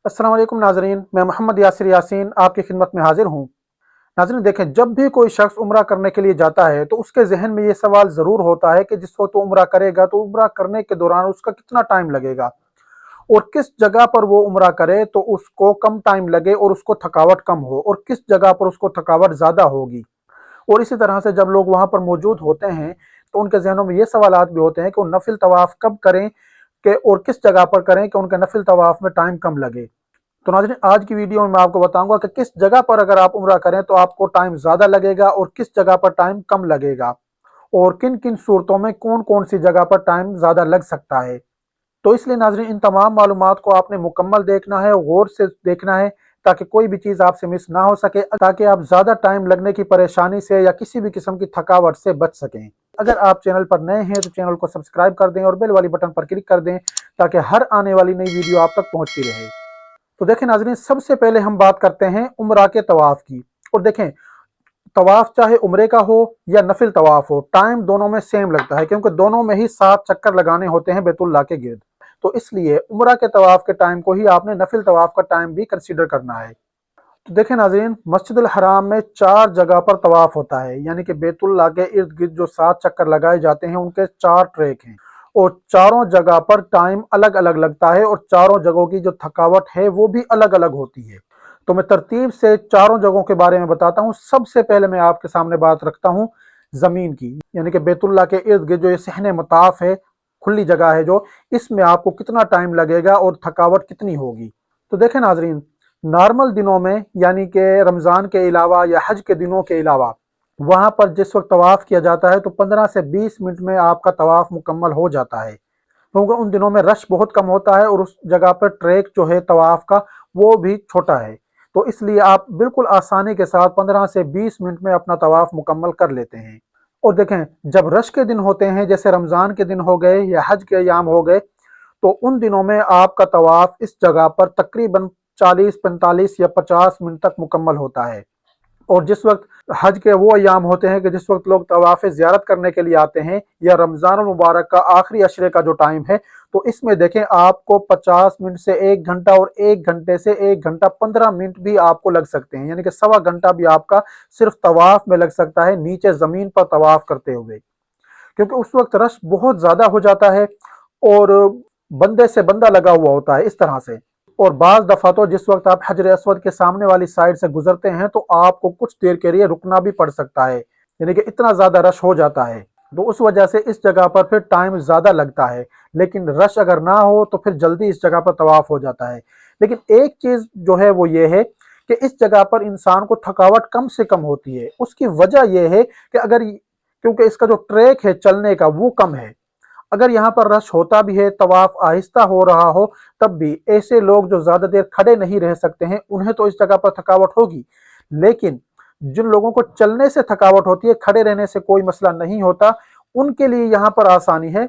अस्सलाम वालेकुम नाजरीन, मैं मोहम्मद यासिर यासीन आपकी खिदमत में हाजिर हूँ। नाजरीन देखें, जब भी कोई शख्स उम्रा करने के लिए जाता है तो उसके जहन में ये सवाल ज़रूर होता है कि जिस वक्त वो उम्रा करेगा तो उम्रा करने के दौरान उसका कितना टाइम लगेगा, और किस जगह पर वो उम्रा करे तो उसको कम टाइम लगे और उसको थकावट कम हो, और किस जगह पर उसको थकावट ज़्यादा होगी। और इसी तरह से जब लोग वहाँ पर मौजूद होते हैं तो उनके जहनों में ये सवालात भी होते हैं कि वो नफिल तवाफ़ कब करें कि और किस जगह पर करें कि उनके नफिल तवाफ़ में टाइम कम लगे। तो नाज़रीन, आज की वीडियो में मैं आपको बताऊंगा कि किस जगह पर अगर आप उम्रा करें तो आपको टाइम ज़्यादा लगेगा और किस जगह पर टाइम कम लगेगा, और किन किन सूरतों में कौन कौन सी जगह पर टाइम ज़्यादा लग सकता है। तो इसलिए नाज़रीन, इन तमाम मालूमात को आपने मुकम्मल देखना है, गौर से देखना है, ताकि कोई भी चीज़ आपसे मिस ना हो सके, ताकि आप ज़्यादा टाइम लगने की परेशानी से या किसी भी किस्म की थकावट से बच सकें। अगर आप चैनल पर नए हैं तो चैनल को सब्सक्राइब कर दें और बेल वाली बटन पर क्लिक कर दें, ताकि हर आने वाली नई वीडियो आप तक पहुंचती रहे। तो देखें नाजरीन, सबसे पहले हम बात करते हैं उम्रा के तवाफ की। और देखें, तवाफ चाहे उम्रे का हो या नफिल तवाफ हो, टाइम दोनों में सेम लगता है, क्योंकि दोनों में ही 7 चक्कर लगाने होते हैं बैतुल्लाह के गिर्द। तो इसलिए उम्रा के तवाफ के टाइम को ही आपने नफिल तवाफ का टाइम भी कंसीडर करना है। तो देखें नाजरीन, मस्जिदुल हराम में 4 जगह पर तवाफ होता है, यानी कि बैतुल्लाह के इर्द गिर्द जो 7 चक्कर लगाए जाते हैं उनके 4 ट्रैक हैं, और चारों जगह पर टाइम अलग अलग लगता है, और चारों जगहों की जो थकावट है वो भी अलग अलग होती है। तो मैं तरतीब से चारों जगहों के बारे में बताता हूँ। सबसे पहले मैं आपके सामने बात रखता हूँ जमीन की, यानी कि बैतुल्लाह के इर्द गिर्द जो ये सहने मताफ है, खुली जगह है जो, इसमें आपको कितना टाइम लगेगा और थकावट कितनी होगी। तो देखें नाजरीन, नॉर्मल दिनों में यानी कि रमज़ान के अलावा या हज के दिनों के अलावा वहां पर जिस वक्त तवाफ किया जाता है तो 15 से 20 मिनट में आपका तवाफ मुकम्मल हो जाता है, क्योंकि उन दिनों में रश बहुत कम होता है और उस जगह पर ट्रैक जो है तवाफ का वो भी छोटा है। तो इसलिए आप बिल्कुल आसानी के साथ 15 से 20 मिनट में अपना तवाफ मुकम्मल कर लेते हैं। और देखें, जब रश के दिन होते हैं, जैसे रमज़ान के दिन हो गए या हज के अयाम हो गए, तो उन दिनों में आपका तवाफ इस जगह पर तकरीबन 40, 45 या 50 मिनट तक मुकम्मल होता है। और जिस वक्त हज के वो अयाम होते हैं कि जिस वक्त लोग तवाफ़ ज़ियारत करने के लिए आते हैं, या रमज़ान मुबारक का आखिरी अशरे का जो टाइम है, तो इसमें देखें आपको 50 मिनट से 1 घंटा और 1 घंटे से 1 घंटा 15 मिनट भी आपको लग सकते हैं, यानी कि सवा घंटा भी आपका सिर्फ तवाफ में लग सकता है, नीचे ज़मीन पर तवाफ करते हुए, क्योंकि उस वक्त रश बहुत ज़्यादा हो जाता है और बंदे से बंदा लगा हुआ होता है इस तरह से। और बाज दफा तो जिस वक्त आप हजर असवद के सामने वाली साइड से गुजरते हैं तो आपको कुछ देर के लिए रुकना भी पड़ सकता है, यानी कि इतना ज्यादा रश हो जाता है। तो उस वजह से इस जगह पर फिर टाइम ज्यादा लगता है, लेकिन रश अगर ना हो तो फिर जल्दी इस जगह पर तवाफ हो जाता है। लेकिन एक चीज जो है वो ये है कि इस जगह पर इंसान को थकावट कम से कम होती है। उसकी वजह यह है कि अगर, क्योंकि इसका जो ट्रैक है चलने का वो कम है। अगर यहाँ पर रश होता भी है, तवाफ आहिस्ता हो रहा हो, तब भी ऐसे लोग जो ज्यादा देर खड़े नहीं रह सकते हैं उन्हें तो इस जगह पर थकावट होगी। लेकिन जिन लोगों को चलने से थकावट होती है, खड़े रहने से कोई मसला नहीं होता, उनके लिए यहाँ पर आसानी है,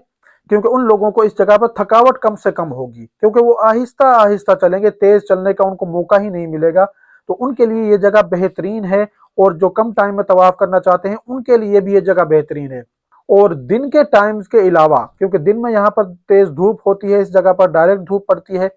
क्योंकि उन लोगों को इस जगह पर थकावट कम से कम होगी, क्योंकि वो आहिस्ता आहिस्ता चलेंगे, तेज चलने का उनको मौका ही नहीं मिलेगा। तो उनके लिए ये जगह बेहतरीन है, और जो कम टाइम में तवाफ करना चाहते हैं उनके लिए भी ये जगह बेहतरीन है। और दिन के टाइम्स के अलावा, क्योंकि दिन में यहाँ पर तेज धूप होती है, इस जगह पर डायरेक्ट धूप पड़ती है,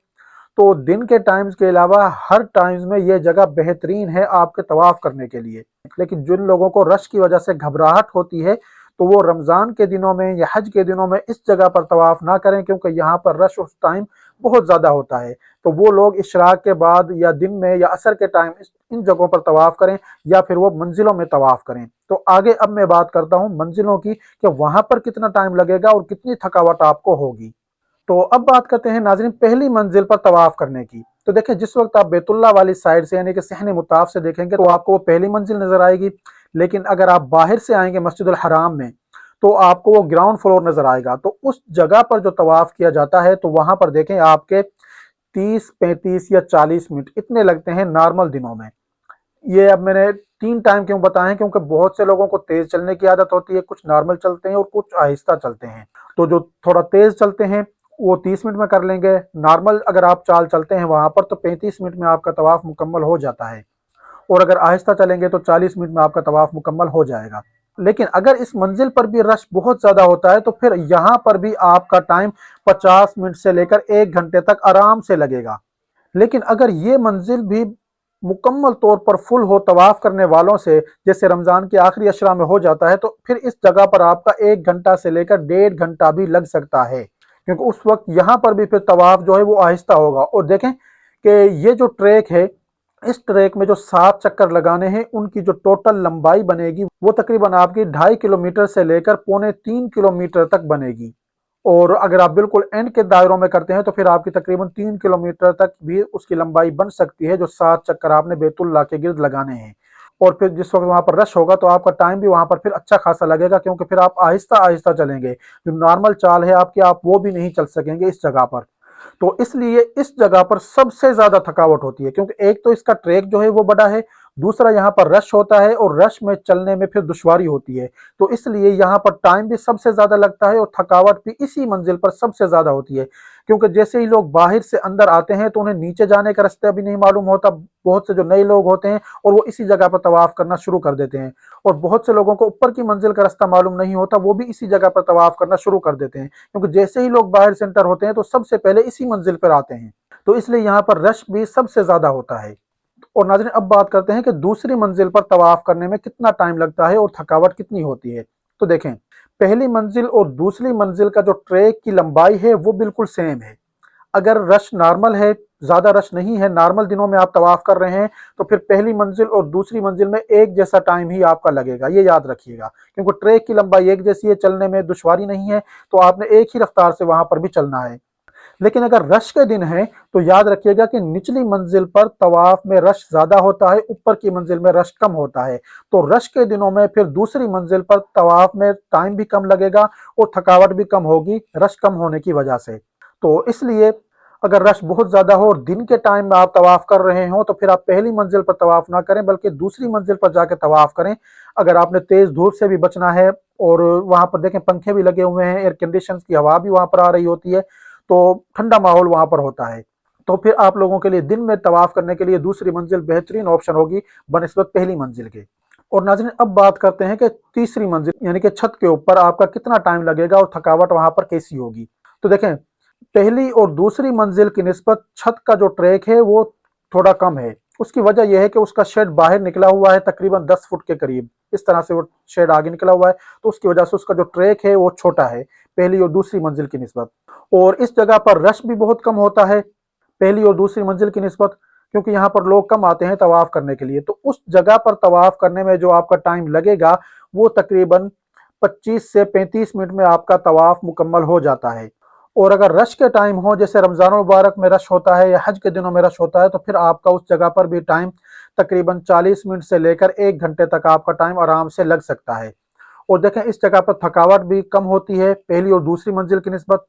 तो दिन के टाइम्स के अलावा हर टाइम्स में यह जगह बेहतरीन है आपके तवाफ करने के लिए। लेकिन जिन लोगों को रश की वजह से घबराहट होती है तो वो रमजान के दिनों में या हज के दिनों में इस जगह पर तवाफ ना करें, क्योंकि यहाँ पर रश उस टाइम बहुत ज्यादा होता है। तो वो लोग इशराक के बाद या दिन में या असर के टाइम इन जगहों पर तवाफ करें, या फिर वो मंजिलों में तवाफ करें। तो आगे अब मैं बात करता हूँ मंजिलों की, कि वहां पर कितना टाइम लगेगा और कितनी थकावट आपको होगी। तो अब बात करते हैं नाजरीन पहली मंजिल पर तवाफ करने की। तो देखिए, जिस वक्त आप बैतुल्लाह वाली साइड से यानी कि सहने मुताफ से देखेंगे तो आपको वो पहली मंजिल नजर आएगी। लेकिन अगर आप बाहर से आएंगे मस्जिदुल हराम में तो आपको वो ग्राउंड फ्लोर नजर आएगा। तो उस जगह पर जो तवाफ किया जाता है तो वहां पर देखें आपके 30, 35 या 40 मिनट इतने लगते हैं नॉर्मल दिनों में। ये अब मैंने 3 टाइम क्यों बताए हैं, क्योंकि बहुत से लोगों को तेज चलने की आदत होती है, कुछ नॉर्मल चलते हैं और कुछ आहिस्ता चलते हैं। तो जो थोड़ा तेज चलते हैं वो 30 मिनट में कर लेंगे, नॉर्मल अगर आप चाल चलते हैं वहां पर तो 35 मिनट में आपका तवाफ मुकम्मल हो जाता है, और अगर आहिस्ता चलेंगे तो 40 मिनट में आपका तवाफ मुकम्मल हो जाएगा। लेकिन अगर इस मंजिल पर भी रश बहुत ज्यादा होता है तो फिर यहाँ पर भी आपका टाइम 50 मिनट से लेकर 1 घंटे तक आराम से लगेगा। लेकिन अगर ये मंजिल भी मुकम्मल तौर पर फुल हो तवाफ करने वालों से, जैसे रमज़ान के आखिरी अशरा में हो जाता है, तो फिर इस जगह पर आपका 1 घंटा से लेकर 1.5 घंटा भी लग सकता है, क्योंकि उस वक्त यहाँ पर भी फिर तवाफ जो है वो आहिस्ता होगा। और देखें कि ये जो ट्रैक है, इस ट्रैक में जो 7 चक्कर लगाने हैं, उनकी जो टोटल लंबाई बनेगी वो तकरीबन आपकी 2.5 किलोमीटर से लेकर 2.25 किलोमीटर तक बनेगी। और अगर आप बिल्कुल एंड के दायरों में करते हैं तो फिर आपकी तकरीबन 3 किलोमीटर तक भी उसकी लंबाई बन सकती है, जो 7 चक्कर आपने बैतुल्लाह के गिर्द लगाने हैं। और फिर जिस वक्त वहां पर रश होगा तो आपका टाइम भी वहां पर फिर अच्छा खासा लगेगा, क्योंकि फिर आप आहिस्ता आहिस्ता चलेंगे। जो नॉर्मल चाल है आपकी, आप वो भी नहीं चल सकेंगे इस जगह पर। तो इसलिए इस जगह पर सबसे ज्यादा थकावट होती है, क्योंकि एक तो इसका ट्रैक जो है वो बड़ा है, दूसरा यहाँ पर रश होता है और रश में चलने में फिर दुश्वारी होती है। तो इसलिए यहाँ पर टाइम भी सबसे ज्यादा लगता है और थकावट भी इसी मंजिल पर सबसे ज्यादा होती है, क्योंकि जैसे ही लोग बाहर से अंदर आते हैं तो उन्हें नीचे जाने का रास्ता भी नहीं मालूम होता। बहुत से जो नए लोग होते हैं और वो इसी जगह पर तवाफ करना शुरू कर देते हैं, और बहुत से लोगों को ऊपर की मंजिल का रास्ता मालूम नहीं होता, वो भी इसी जगह पर तवाफ करना शुरू कर देते हैं, क्योंकि जैसे ही लोग बाहर से एंटर होते हैं तो सबसे पहले इसी मंजिल पर आते हैं। तो इसलिए यहाँ पर रश भी सबसे ज्यादा होता है। और नाज़रीन, अब बात करते हैं कि दूसरी मंजिल पर तवाफ करने में कितना टाइम लगता है और थकावट कितनी होती है। तो देखें, पहली मंजिल और दूसरी मंजिल का जो ट्रैक की लंबाई है वो बिल्कुल सेम है। अगर रश नॉर्मल है, ज्यादा रश नहीं है, नॉर्मल दिनों में आप तवाफ कर रहे हैं, तो फिर पहली मंजिल और दूसरी मंजिल में एक जैसा टाइम ही आपका लगेगा, ये याद रखिएगा, क्योंकि ट्रैक की लंबाई एक जैसी है, चलने में दुश्वारी नहीं है, तो आपने एक ही रफ्तार से वहां पर भी चलना है। लेकिन अगर रश के दिन है तो याद रखिएगा कि निचली मंजिल पर तवाफ में रश ज्यादा होता है, ऊपर की मंजिल में रश कम होता है। तो रश के दिनों में फिर दूसरी मंजिल पर तवाफ में टाइम भी कम लगेगा और थकावट भी कम होगी, रश कम होने की वजह से। तो इसलिए अगर रश बहुत ज्यादा हो और दिन के टाइम में आप तवाफ कर रहे हो तो फिर आप पहली मंजिल पर तवाफ ना करें, बल्कि दूसरी मंजिल पर जाकर तवाफ करें। अगर आपने तेज धूप से भी बचना है, और वहां पर देखें पंखे भी लगे हुए हैं, एयर कंडीशन की हवा भी वहां पर आ रही होती है, तो ठंडा माहौल वहां पर होता है, तो फिर आप लोगों के लिए दिन में तवाफ करने के लिए दूसरी मंजिल बेहतरीन ऑप्शन होगी बनिस्बत पहली मंजिल के। और नाज़रीन, अब बात करते हैं कि तीसरी मंजिल यानी कि छत के ऊपर आपका कितना टाइम लगेगा और थकावट वहां पर कैसी होगी। तो देखें, पहली और दूसरी मंजिल की निस्बत छत का जो ट्रैक है वो थोड़ा कम है। उसकी वजह यह है कि उसका शेड बाहर निकला हुआ है, तकरीबन 10 फुट के करीब इस तरह से वो शेड आगे निकला हुआ है, तो उसकी वजह से उसका जो ट्रैक है वो छोटा है पहली और दूसरी मंजिल की निस्बत। और इस जगह पर रश भी बहुत कम होता है पहली और दूसरी मंजिल की निस्बत, क्योंकि यहाँ पर लोग कम आते हैं तवाफ करने के लिए। तो उस जगह पर तवाफ करने में जो आपका टाइम लगेगा वो तकरीबन 25 से 35 मिनट में आपका तवाफ मुकम्मल हो जाता है। और अगर रश के टाइम हो, जैसे रमजान मुबारक में रश होता है या हज के दिनों में रश होता है, तो फिर आपका उस जगह पर भी टाइम तकरीबन 40 मिनट से लेकर 1 घंटे तक आपका टाइम आराम से लग सकता है। और देखें, इस जगह पर थकावट भी कम होती है पहली और दूसरी मंजिल की निस्बत,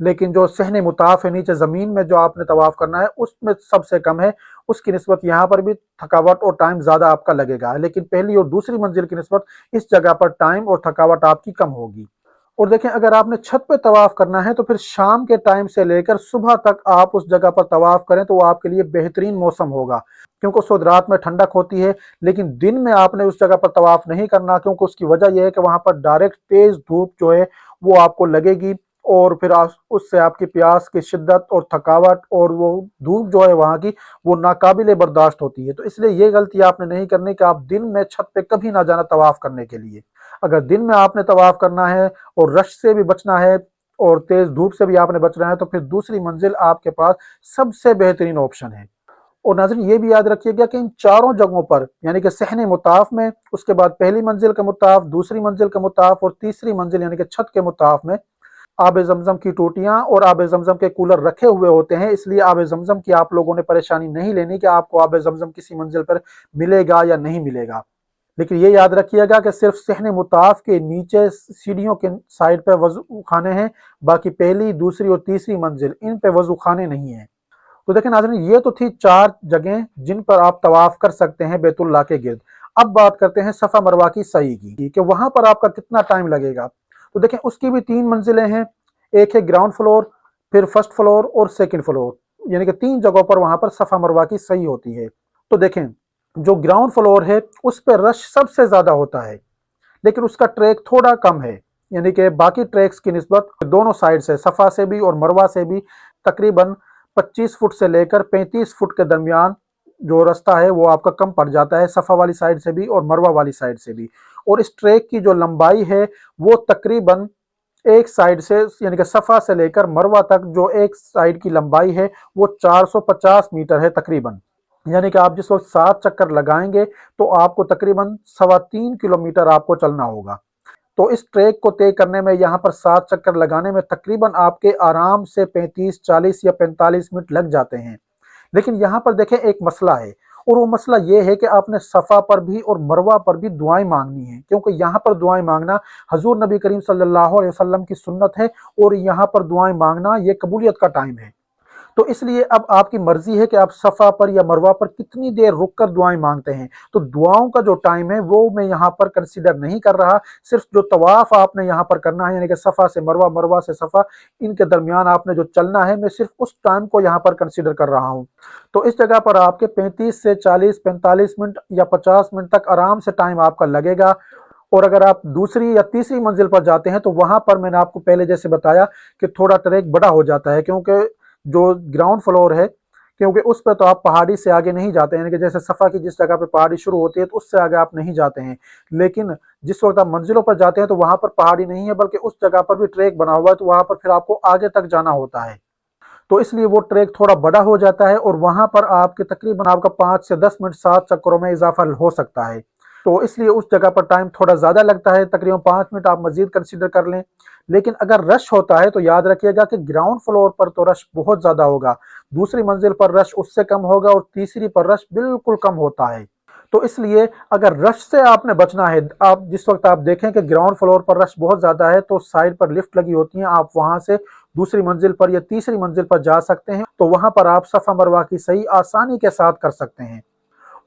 लेकिन जो सहने मुताफ है नीचे जमीन में जो आपने तवाफ करना है उसमें सबसे कम है, उसकी निस्बत यहाँ पर भी थकावट और टाइम ज्यादा आपका लगेगा, लेकिन पहली और दूसरी मंजिल की निस्बत इस जगह पर टाइम और थकावट आपकी कम होगी। और देखें, अगर आपने छत पे तवाफ करना है तो फिर शाम के टाइम से लेकर सुबह तक आप उस जगह पर तवाफ करें तो वो आपके लिए बेहतरीन मौसम होगा, क्योंकि उस वक्त रात में ठंडक होती है। लेकिन दिन में आपने उस जगह पर तवाफ नहीं करना, क्योंकि उसकी वजह यह है कि वहां पर डायरेक्ट तेज धूप जो है वो आपको लगेगी, और फिर उससे आपकी प्यास की शिद्दत और थकावट और वो धूप जो है वहां की वो नाकाबिले बर्दाश्त होती है। तो इसलिए ये गलती आपने नहीं करनी कि आप दिन में छत पे कभी ना जाना तवाफ करने के लिए। अगर दिन में आपने तवाफ करना है और रश से भी बचना है और तेज धूप से भी आपने बचना है, तो फिर दूसरी मंजिल आपके पास सबसे बेहतरीन ऑप्शन है। और नाज़रीन, ये भी याद रखिएगा कि इन चारों जगहों पर यानी कि सहने मुताफ में, उसके बाद पहली मंजिल का मुताफ, दूसरी मंजिल का मुताफ और तीसरी मंजिल यानी कि छत के मुताफ में आब जमजम की टोटियां और आब जमजम के कूलर रखे हुए होते हैं। इसलिए आब जमजम की आप लोगों ने परेशानी नहीं लेनी कि आपको आब जमजम किसी मंजिल पर मिलेगा या नहीं मिलेगा। लेकिन ये याद रखिएगा कि सिर्फ सहने मुताफ के नीचे सीढ़ियों के साइड पे वजू खाने हैं, बाकी पहली, दूसरी और तीसरी मंजिल इन पे वजू खाने नहीं है। तो देखें नाज़रीन, ये तो थी 4 जगह जिन पर आप तवाफ कर सकते हैं बैतुल्लाह के गिर्द। अब बात करते हैं सफा मरवा की सई की कि वहां पर आपका कितना टाइम लगेगा। तो देखें, उसकी भी 3 मंजिलें हैं, एक है ग्राउंड फ्लोर, फिर फर्स्ट फ्लोर और सेकंड फ्लोर, यानी कि 3 जगहों पर वहां पर सफा मरवा की सई होती है। तो देखें, जो ग्राउंड फ्लोर है उस पर रश सबसे ज्यादा होता है, लेकिन उसका ट्रैक थोड़ा कम है, यानी कि बाकी ट्रैक्स की निस्बत दोनों साइड से, सफा से भी और मरवा से भी, तकरीबन 25 फुट से लेकर 35 फुट के दरमियान जो रास्ता है वो आपका कम पड़ जाता है, सफ़ा वाली साइड से भी और मरवा वाली साइड से भी। और इस ट्रैक की जो लंबाई है वो तकरीबन एक साइड से यानी कि सफ़ा से लेकर मरवा तक जो एक साइड की लंबाई है वो 450 मीटर है तकरीबन। यानी कि आप जिस वक्त 7 चक्कर लगाएंगे तो आपको तकरीबन 3.25 किलोमीटर आपको चलना होगा। तो इस ट्रैक को तय करने में, यहाँ पर 7 चक्कर लगाने में तकरीबन आपके आराम से 35, 40 या 45 मिनट लग जाते हैं। लेकिन यहाँ पर देखें एक मसला है, और वो मसला ये है कि आपने सफ़ा पर भी और मरवा पर भी दुआएं मांगनी है, क्योंकि यहाँ पर दुआएं मांगना हजूर नबी करीम सल्लल्लाहु अलैहि वसल्लम की सुन्नत है, और यहाँ पर दुआएं मांगना ये कबूलियत का टाइम है। तो इसलिए अब आपकी मर्जी है कि आप सफ़ा पर या मरवा पर कितनी देर रुक कर दुआएं मांगते हैं। तो दुआओं का जो टाइम है वो मैं यहाँ पर कंसीडर नहीं कर रहा, सिर्फ जो तवाफ आपने यहाँ पर करना है यानी कि सफ़ा से मरवा, मरवा से सफ़ा, इनके दरमियान आपने जो चलना है, मैं सिर्फ उस टाइम को यहाँ पर कंसीडर कर रहा हूँ। तो इस जगह पर आपके 35 से 40, 45 मिनट या 50 मिनट तक आराम से टाइम आपका लगेगा। और अगर आप दूसरी या तीसरी मंजिल पर जाते हैं तो वहां पर मैंने आपको पहले जैसे बताया कि थोड़ा ट्रैक बड़ा हो जाता है, क्योंकि जो ग्राउंड फ्लोर है, क्योंकि उस पर तो आप पहाड़ी से आगे नहीं जाते हैं, यानी कि जैसे सफ़ा की जिस जगह पे पहाड़ी शुरू होती है तो उससे आगे आप नहीं जाते हैं। लेकिन जिस वक्त आप मंजिलों पर जाते हैं तो वहां पर पहाड़ी नहीं है, बल्कि उस जगह पर भी ट्रैक बना हुआ है, तो वहां पर फिर आपको आगे तक जाना होता है। तो इसलिए वो ट्रैक थोड़ा बड़ा हो जाता है, और वहां पर आपके तकरीबन आपका 5 से 10 मिनट 7 चक्करों में इजाफा हो सकता है। तो इसलिए उस जगह पर टाइम थोड़ा ज़्यादा लगता है, तकरीबन 5 मिनट आप मजीद कंसीडर कर लें। लेकिन अगर रश होता है तो याद रखिएगा कि ग्राउंड फ्लोर पर तो रश बहुत ज़्यादा होगा, दूसरी मंजिल पर रश उससे कम होगा, और तीसरी पर रश बिल्कुल कम होता है। तो इसलिए अगर रश से आपने बचना है, आप जिस वक्त आप देखें कि ग्राउंड फ्लोर पर रश बहुत ज़्यादा है, तो साइड पर लिफ्ट लगी होती हैं, आप वहां से दूसरी मंजिल पर या तीसरी मंजिल पर जा सकते हैं। तो वहां पर आप सफ़ा मरवा की सही आसानी के साथ कर सकते हैं।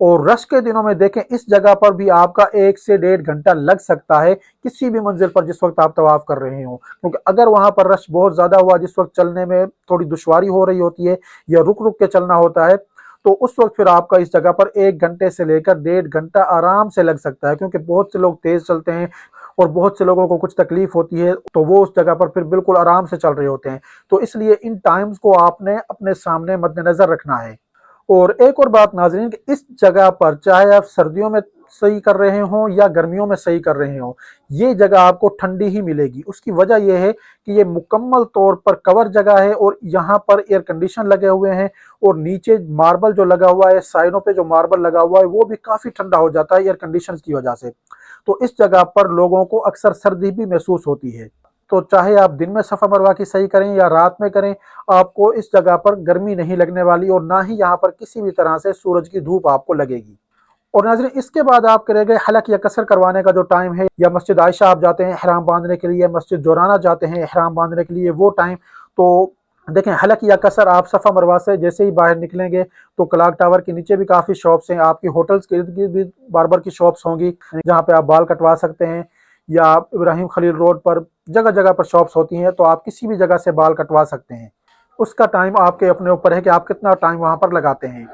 और रश के दिनों में देखें, इस जगह पर भी आपका 1 से 1.5 घंटा लग सकता है किसी भी मंजिल पर जिस वक्त आप तवाफ कर रहे हो, क्योंकि अगर वहां पर रश बहुत ज्यादा हुआ, जिस वक्त चलने में थोड़ी दुश्वारी हो रही होती है या रुक रुक के चलना होता है, तो उस वक्त फिर आपका इस जगह पर 1 घंटे से लेकर 1.5 घंटा आराम से लग सकता है, क्योंकि बहुत से लोग तेज चलते हैं और बहुत से लोगों को कुछ तकलीफ होती है, तो वो उस जगह पर फिर बिल्कुल आराम से चल रहे होते हैं। तो इसलिए इन टाइम्स को आपने अपने सामने मद्देनजर रखना है। और एक और बात नाज़रीन, कि इस जगह पर चाहे आप सर्दियों में सही कर रहे हो या गर्मियों में सही कर रहे हो, ये जगह आपको ठंडी ही मिलेगी। उसकी वजह यह है कि ये मुकम्मल तौर पर कवर जगह है, और यहाँ पर एयर कंडीशन लगे हुए हैं, और नीचे मार्बल जो लगा हुआ है, साइडों पे जो मार्बल लगा हुआ है, वो भी काफ़ी ठंडा हो जाता है एयर कंडीशन की वजह से। तो इस जगह पर लोगों को अक्सर सर्दी भी महसूस होती है। तो चाहे आप दिन में सफ़ा मरवा की सही करें या रात में करें, आपको इस जगह पर गर्मी नहीं लगने वाली, और ना ही यहाँ पर किसी भी तरह से सूरज की धूप आपको लगेगी। और नाज़रीन, इसके बाद आप करेंगे हलक या कसर करवाने का जो टाइम है, या मस्जिद आयशा आप जाते हैं एहराम बांधने के लिए, मस्जिद जोराना जाते हैं एहराम बांधने के लिए, वो टाइम। तो देखें, हलक या कसर आप सफ़ा मरवा से जैसे ही बाहर निकलेंगे तो क्लॉक टावर के नीचे भी काफ़ी शॉप्स हैं, आपकी होटल्स के इर्द गिर्द भी बार्बर की शॉप्स होंगी जहाँ पे आप बाल कटवा सकते हैं, या इब्राहिम खलील रोड पर जगह जगह पर शॉप्स होती हैं, तो आप किसी भी जगह से बाल कटवा सकते हैं। उसका टाइम आपके अपने ऊपर है कि आप कितना टाइम वहाँ पर लगाते हैं।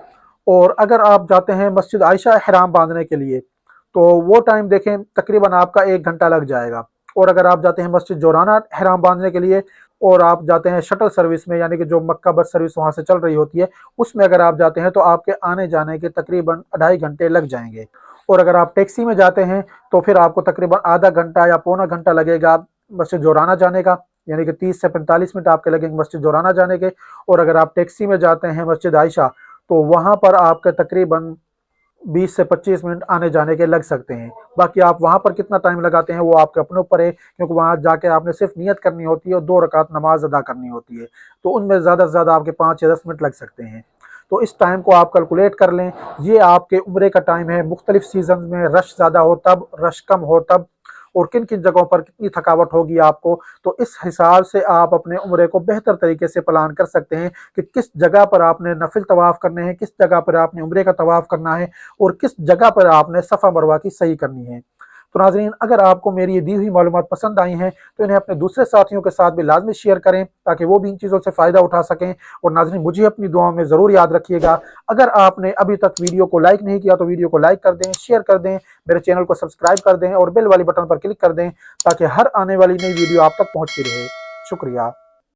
और अगर आप जाते हैं मस्जिद आयशा एहराम बांधने के लिए, तो वो टाइम देखें तकरीबन आपका 1 घंटा लग जाएगा। और अगर आप जाते हैं मस्जिद जोराना एहराम बांधने के लिए, और आप जाते हैं शटल सर्विस में, यानी कि जो मक्का बस सर्विस वहाँ से चल रही होती है, उसमें अगर आप जाते हैं तो आपके आने जाने के तकरीबन 2.5 घंटे लग जाएंगे। और अगर आप टैक्सी में जाते हैं तो फिर आपको तकरीबन आधा घंटा या पौना घंटा लगेगा मस्जिद जोराना जाने का, यानी कि 30 से 45 मिनट आपके लगेंगे मस्जिद जोराना जाने के। और अगर आप टैक्सी में जाते हैं मस्जिद आयशा, तो वहाँ पर आपके तकरीबन 20 से 25 मिनट आने जाने के लग सकते हैं। बाकी आप वहाँ पर कितना टाइम लगाते हैं वो आपके अपने ऊपर है, क्योंकि वहाँ जाके आपने सिर्फ नियत करनी होती है और 2 रकात नमाज अदा करनी होती है, तो उनमें ज़्यादा से ज़्यादा आपके 5 या 10 मिनट लग सकते हैं। तो इस टाइम को आप कैलकुलेट कर लें। ये आपके उम्रे का टाइम है। मुख्तलिफ सीजन में रश ज़्यादा हो तब, रश कम हो तब, और किन किन जगहों पर कितनी थकावट होगी आपको, तो इस हिसाब से आप अपने उम्रे को बेहतर तरीके से प्लान कर सकते हैं कि किस जगह पर आपने नफिल तवाफ़ करने हैं, किस जगह पर आपने उम्रे का तवाफ़ करना है, और किस जगह पर आपने सफ़ा मरवा की सही करनी है। तो नाज़रीन, अगर आपको मेरी ये दी हुई मालूमात पसंद आई हैं तो इन्हें अपने दूसरे साथियों के साथ भी लाजमी शेयर करें, ताकि वो भी इन चीज़ों से फ़ायदा उठा सकें। और नाज़रीन, मुझे अपनी दुआओं में ज़रूर याद रखिएगा। अगर आपने अभी तक वीडियो को लाइक नहीं किया तो वीडियो को लाइक कर दें, शेयर कर दें, मेरे चैनल को सब्सक्राइब कर दें और बेल वाली बटन पर क्लिक कर दें, ताकि हर आने वाली नई वीडियो आप तक पहुँचती रहे। शुक्रिया।